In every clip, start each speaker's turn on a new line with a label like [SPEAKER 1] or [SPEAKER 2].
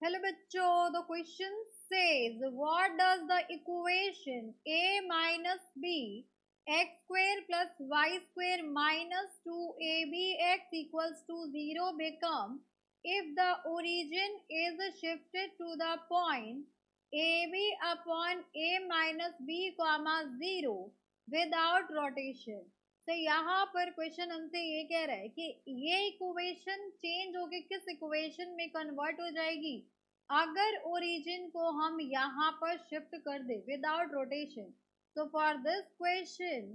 [SPEAKER 1] Hello बच्चों, the question says what does the equation a minus B X square plus Y square minus 2ab x equals to 0 become if the origin is shifted to the point ab upon a minus b comma 0 without rotation। तो यहाँ पर question हमसे ये कह रहा है कि ये इक्वेशन चेंज होके किस इक्वेशन में कन्वर्ट हो जाएगी अगर ओरिजिन को हम यहाँ पर शिफ्ट कर दे विदाउट रोटेशन। तो for this question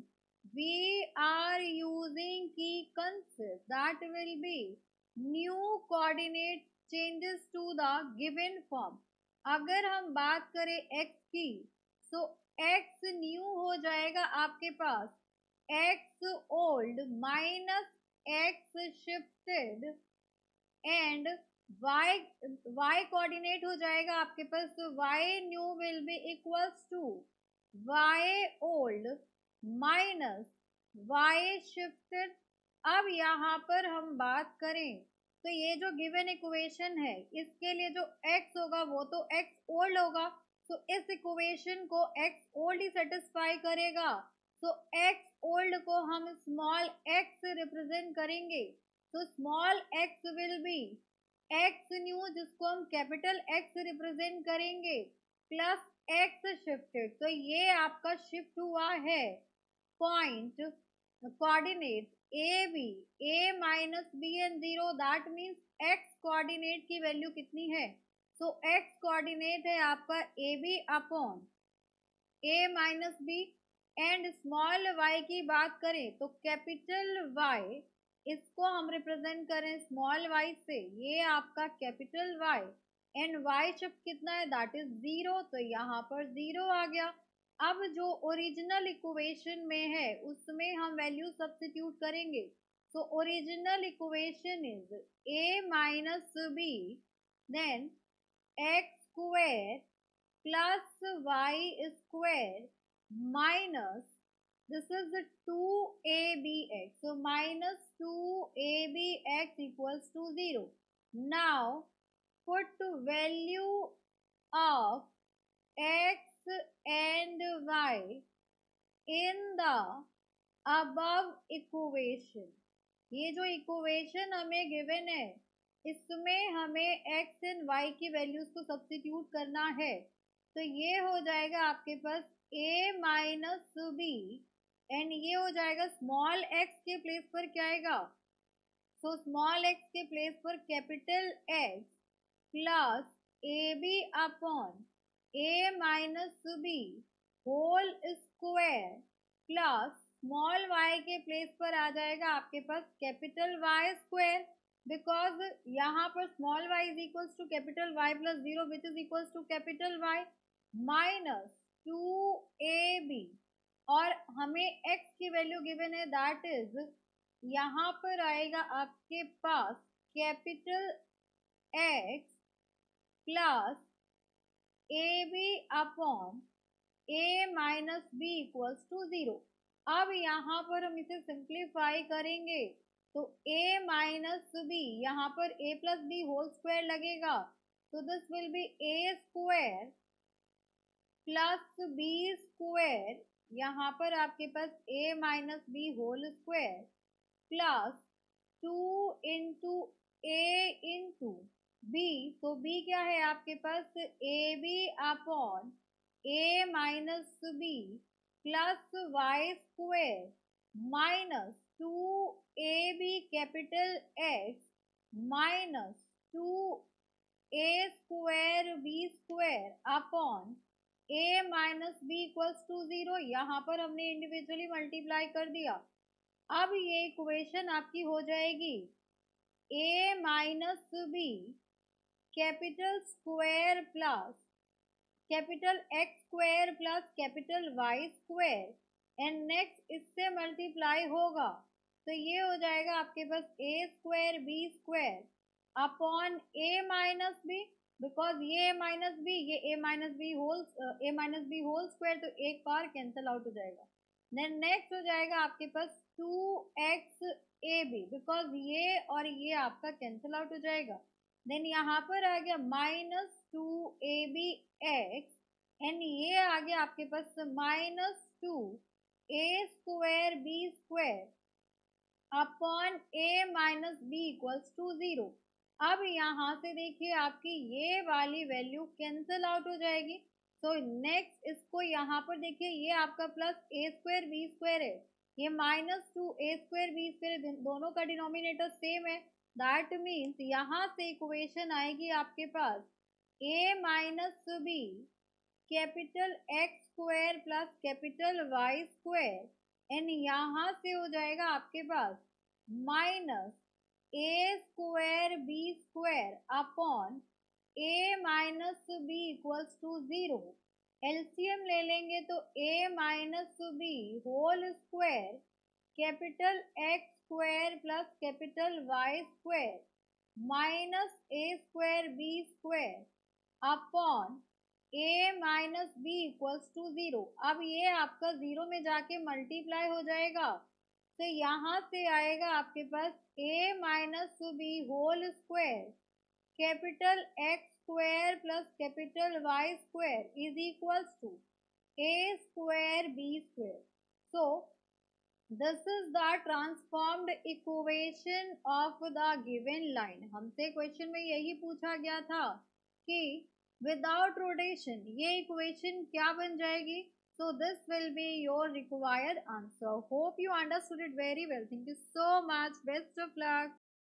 [SPEAKER 1] we are using key concept that will be new coordinate changes to the given form. अगर हम बात करें x की तो x न्यू हो जाएगा आपके पास x old minus x shifted and y coordinate हो जाएगा आपके पास। तो y new will be equals to y old minus y shifted. अब यहाँ पर हम बात करें तो ये जो गिवन इक्वेशन है इसके लिए जो x होगा वो तो x ओल्ड होगा। तो इस इक्वेशन को x ओल्ड ही सेटिस्फाई करेगा। तो x ओल्ड को हम स्मॉल x रिप्रेजेंट करेंगे। तो small x will be x new जिसको हम कैपिटल X रिप्रेजेंट करेंगे प्लस x शिफ्टेड। तो ये आपका शिफ्ट हुआ है point coordinate a minus b and 0 that means x coordinate की वैल्यू कितनी है। तो x कोऑर्डिनेट है आपका ab upon a minus b and small y की बात करें तो कैपिटल Y इसको हम रिप्रेजेंट करें स्मॉल y से, ये आपका capital Y and y shift कितना है दैट इज 0। तो यहाँ पर 0 आ गया। अब जो ओरिजिनल इक्वेशन में है उसमें हम वैल्यू सब्स्टिट्यूट करेंगे। तो original equation is a minus B then X square plus Y square minus this is the 2abx, so minus 2abx equals to 0. Now put value of x and y in the above equation। ये जो equation हमें given है इसमें हमें x and y की values को substitute करना है। तो ये हो जाएगा आपके पास a माइनस बी एंड ये हो जाएगा स्मॉल x के प्लेस पर क्या आएगा। तो स्मॉल x के प्लेस पर capital X plus A B upon a minus B whole square plus small y के प्लेस पर आ जाएगा आपके पास कैपिटल Y स्क्वायर बिकॉज यहाँ पर small y is equals to capital Y plus 0 which is equals to capital Y minus 2ab और हमें x की वैल्यू गिवन है दैट इज यहाँ पर आएगा आपके पास capital X plus ab upon a minus b equals to 0। अब यहाँ पर हम इसे सिंप्लीफाई करेंगे तो a माइनस बी यहाँ पर a plus B whole square लगेगा। तो this will be a square plus B square यहाँ पर आपके पास a minus B whole square plus 2 into a into B. तो b क्या है आपके पास A B upon a minus B plus Y square minus 2ab capital X minus 2a square b square upon a minus B equals to 0। यहाँ पर हमने individually multiply कर दिया। अब ये इक्वेशन आपकी हो जाएगी a minus B capital square plus capital X square plus capital Y square and next इससे मल्टीप्लाई होगा। तो ये हो जाएगा आपके पास a square b square upon a minus B because ये a माइनस बी ये a minus B whole square तो एक बार कैंसिल आउट हो जाएगा। देन नेक्स्ट हो जाएगा आपके पास 2x ab बिकॉज ये और ये आपका कैंसिल आउट हो जाएगा। देन यहाँ पर आ गया -2ab(x) एंड ये आ गया आपके पास -2a²b² अपॉन a-b = 0। अब यहाँ से देखिए आपकी ये वाली वैल्यू कैंसिल आउट हो जाएगी। तो नेक्स्ट इसको यहाँ पर देखिए, ये आपका +a²b² है, ये -2a²b² है, दोनों का डिनोमिनेटर सेम है। दैट मीन्स यहाँ से इक्वेशन आएगी आपके पास a-b capital x² plus capital y² and यहाँ से हो जाएगा आपके पास -a²b² अपॉन a-b = 0। एलसीएम ले लेंगे तो a-b whole square capital x² plus capital y² -a²b² upon a-b = 0। अब ये आपका 0 में जाके मल्टीप्लाई हो जाएगा, तो यहाँ से आएगा आपके पास a-b capital x² plus capital y² = a²b²। So this is the transformed equation of the given line। हमसे क्वेश्चन में यही पूछा गया था कि विदाउट रोटेशन ये इक्वेशन क्या बन जाएगी। So this will be your required answer. Hope you understood it very well. Thank you so much. Best of luck.